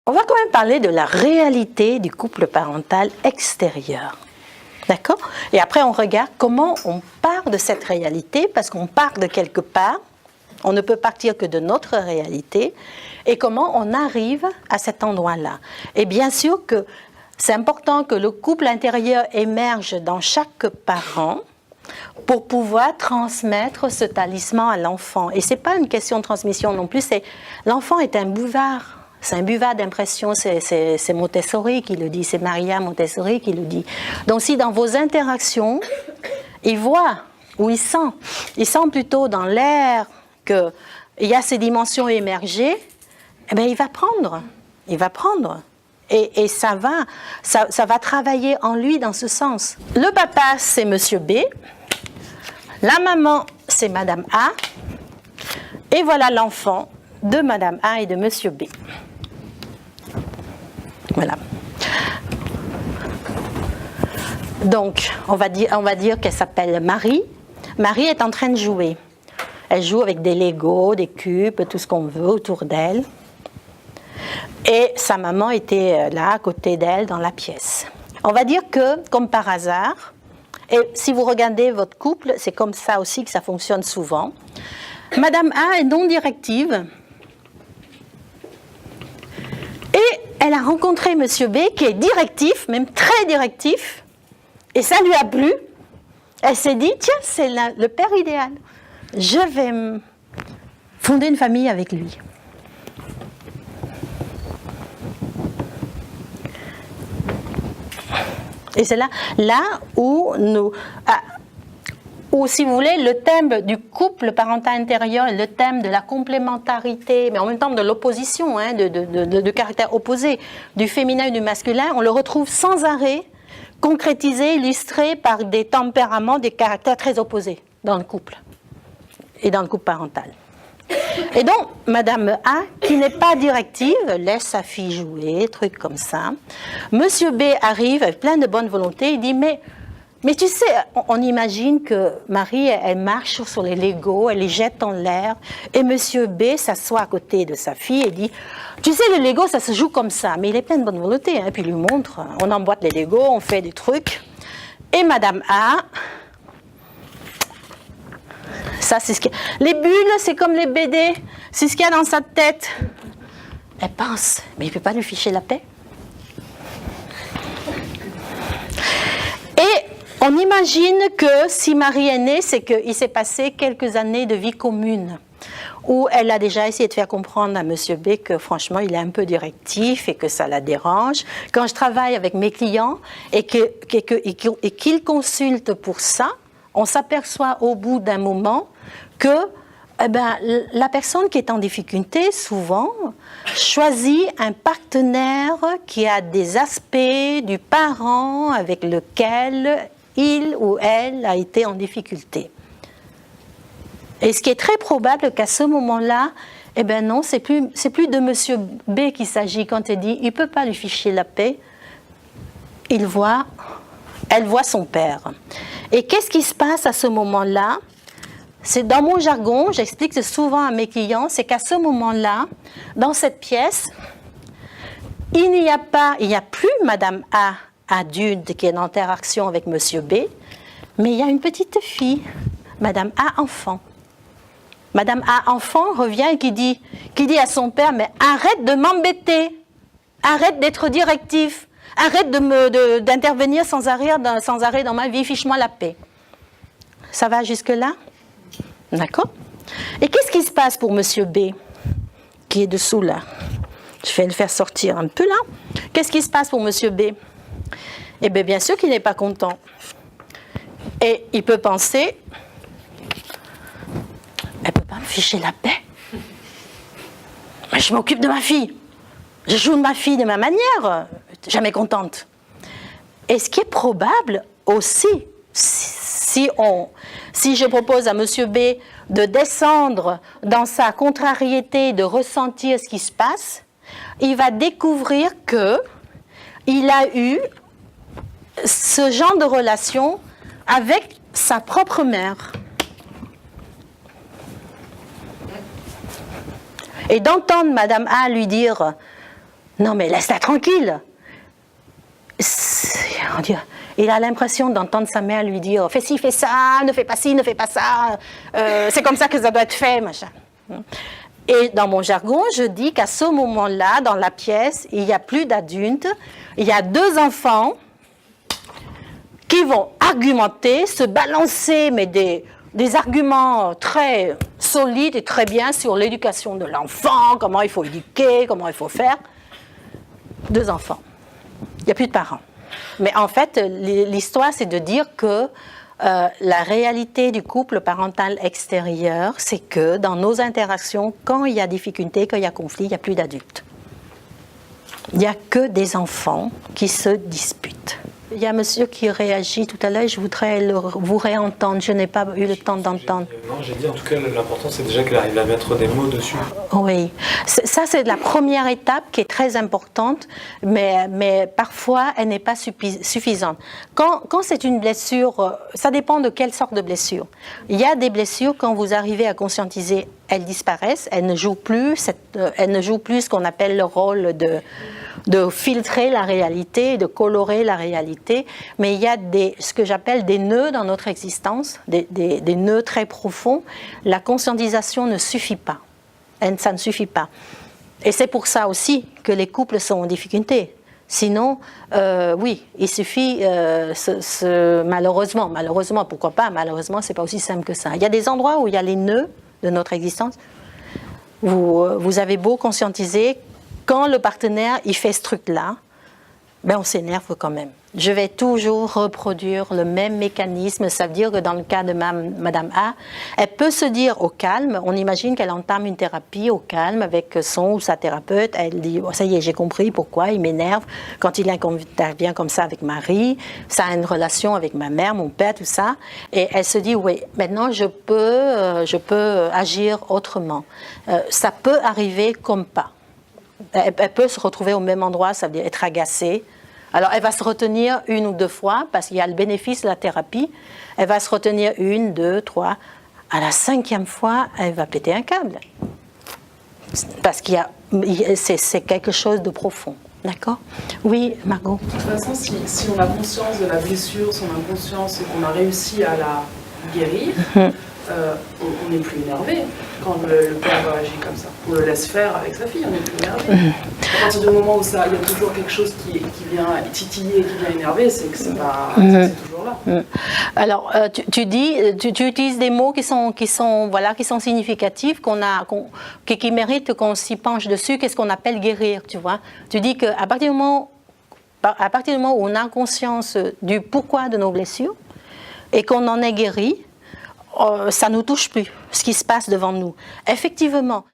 On va quand même parler de la réalité du couple parental extérieur. D'accord? Et après, on regarde comment on part de cette réalité, parce qu'on part de quelque part, on ne peut partir que de notre réalité, et comment on arrive à cet endroit-là. Et bien sûr que c'est important que le couple intérieur émerge dans chaque parent pour pouvoir transmettre ce talisman à l'enfant. Et ce n'est pas une question de transmission non plus, c'est l'enfant est un buvard. C'est un buvard d'impression, c'est Montessori qui le dit, c'est Maria Montessori qui le dit. Donc si dans vos interactions, il voit ou il sent plutôt dans l'air qu'il y a ces dimensions émergées, eh bien il va prendre. Et ça va travailler en lui dans ce sens. Le papa, c'est Monsieur B. La maman, c'est Madame A. Et voilà l'enfant de Madame A et de Monsieur B. Voilà. Donc, on va dire qu'elle s'appelle Marie. Marie est en train de jouer. Elle joue avec des Legos, des cubes, tout ce qu'on veut autour d'elle. Et sa maman était là, à côté d'elle, dans la pièce. On va dire que, comme par hasard, et si vous regardez votre couple, c'est comme ça aussi que ça fonctionne souvent. Madame A est non directive. Et elle a rencontré Monsieur B qui est directif, même très directif. Et ça lui a plu. Elle s'est dit, tiens, c'est le père idéal. Je vais fonder une famille avec lui. Et c'est là où si vous voulez, le thème du couple parental intérieur est le thème de la complémentarité, mais en même temps de l'opposition, de caractères opposés, du féminin et du masculin, on le retrouve sans arrêt, concrétisé, illustré par des tempéraments, des caractères très opposés dans le couple et dans le couple parental. Et donc, Madame A, qui n'est pas directive, laisse sa fille jouer, trucs comme ça. Monsieur B arrive avec plein de bonne volonté, il dit, mais tu sais, on imagine que Marie, elle marche sur les Legos, elle les jette en l'air, et Monsieur B s'assoit à côté de sa fille et dit, tu sais, les Legos, ça se joue comme ça, mais il est plein de bonne volonté, puis il lui montre, on emboîte les Legos, on fait des trucs. Et Madame A... Ça, c'est ce qu'il y a. Les bulles, c'est comme les BD. C'est ce qu'il y a dans sa tête. Elle pense, mais il ne peut pas lui ficher la paix. Et on imagine que si Marie est née, c'est qu'il s'est passé quelques années de vie commune, où elle a déjà essayé de faire comprendre à Monsieur B que franchement, il est un peu directif et que ça la dérange. Quand je travaille avec mes clients et qu'ils consultent pour ça, on s'aperçoit au bout d'un moment que la personne qui est en difficulté, souvent, choisit un partenaire qui a des aspects du parent avec lequel il ou elle a été en difficulté. Et ce qui est très probable qu'à ce moment-là, non, c'est plus de Monsieur B qu'il s'agit quand elle dit « il ne peut pas lui ficher la paix », elle voit son père. Et qu'est-ce qui se passe à ce moment-là? C'est dans mon jargon, j'explique souvent à mes clients, c'est qu'à ce moment-là, dans cette pièce, il n'y a plus Madame A adulte qui est en interaction avec Monsieur B, mais il y a une petite fille, Madame A enfant. Madame A enfant revient et qui dit à son père, mais arrête de m'embêter, arrête d'être directif. Arrête d'intervenir sans arrêt dans ma vie, fiche-moi la paix. Ça va jusque-là? D'accord? Et qu'est-ce qui se passe pour Monsieur B, qui est dessous là? Je vais le faire sortir un peu là. Qu'est-ce qui se passe pour Monsieur B? Eh bien sûr qu'il n'est pas content. Et il peut penser, elle ne peut pas me ficher la paix. Mais je m'occupe de ma fille. Je joue de ma fille de ma manière, jamais contente. Et ce qui est probable aussi, si je propose à Monsieur B de descendre dans sa contrariété, de ressentir ce qui se passe, il va découvrir qu'il a eu ce genre de relation avec sa propre mère. Et d'entendre Madame A lui dire Non mais laisse-la tranquille. Il a l'impression d'entendre sa mère lui dire « fais ci, fais ça, ne fais pas ci, ne fais pas ça, c'est comme ça que ça doit être fait, machin. » Et dans mon jargon, je dis qu'à ce moment-là, dans la pièce, il n'y a plus d'adultes, il y a deux enfants qui vont argumenter, se balancer, mais des arguments très solides et très bien sur l'éducation de l'enfant, comment il faut éduquer, comment il faut faire. Deux enfants. Il n'y a plus de parents. Mais en fait, l'histoire, c'est de dire que la réalité du couple parental extérieur, c'est que dans nos interactions, quand il y a difficulté, quand il y a conflit, il n'y a plus d'adultes. Il n'y a que des enfants qui se disputent. Il y a un monsieur qui réagit tout à l'heure, je voudrais vous réentendre, je n'ai pas eu le temps d'entendre. Non, j'ai dit en tout cas l'important c'est déjà qu'elle arrive à mettre des mots dessus. Oui, ça c'est la première étape qui est très importante, mais parfois elle n'est pas suffisante. Quand c'est une blessure, ça dépend de quelle sorte de blessure. Il y a des blessures, quand vous arrivez à conscientiser, elles disparaissent, elles ne jouent plus ce qu'on appelle le rôle de filtrer la réalité, de colorer la réalité, mais il y a ce que j'appelle des nœuds dans notre existence, des nœuds très profonds. La conscientisation ne suffit pas, ça ne suffit pas. Et c'est pour ça aussi que les couples sont en difficulté. Sinon, oui, il suffit, malheureusement, pourquoi pas, malheureusement, c'est pas aussi simple que ça. Il y a des endroits où il y a les nœuds de notre existence. Vous avez beau conscientiser, quand le partenaire il fait ce truc-là, ben on s'énerve quand même. Je vais toujours reproduire le même mécanisme. Ça veut dire que dans le cas de Madame A, elle peut se dire au calme, on imagine qu'elle entame une thérapie au calme avec son ou sa thérapeute, elle dit oh, ça y est, j'ai compris pourquoi il m'énerve quand il intervient comme ça avec Marie, ça a une relation avec ma mère, mon père, tout ça. Et elle se dit oui, maintenant je peux agir autrement. Ça peut arriver comme pas. Elle peut se retrouver au même endroit, ça veut dire être agacée. Alors, elle va se retenir une ou deux fois, parce qu'il y a le bénéfice de la thérapie. Elle va se retenir une, deux, trois. À la cinquième fois, elle va péter un câble. Parce qu'il c'est quelque chose de profond. D'accord ? Oui, Margot. De toute façon, si on a conscience de la blessure, si on a conscience et qu'on a réussi à la guérir, on n'est plus énervé quand le père agit comme ça. On le laisse faire avec sa fille, on n'est plus énervé. À partir du moment où il y a toujours quelque chose qui vient titiller, qui vient énerver, c'est que c'est toujours là. Alors, tu utilises des mots qui sont significatifs, qui méritent qu'on s'y penche dessus, qu'est-ce qu'on appelle guérir, tu vois. Tu dis qu'à partir du moment où on a conscience du pourquoi de nos blessures et qu'on en est guéri, ça ne nous touche plus, ce qui se passe devant nous. Effectivement,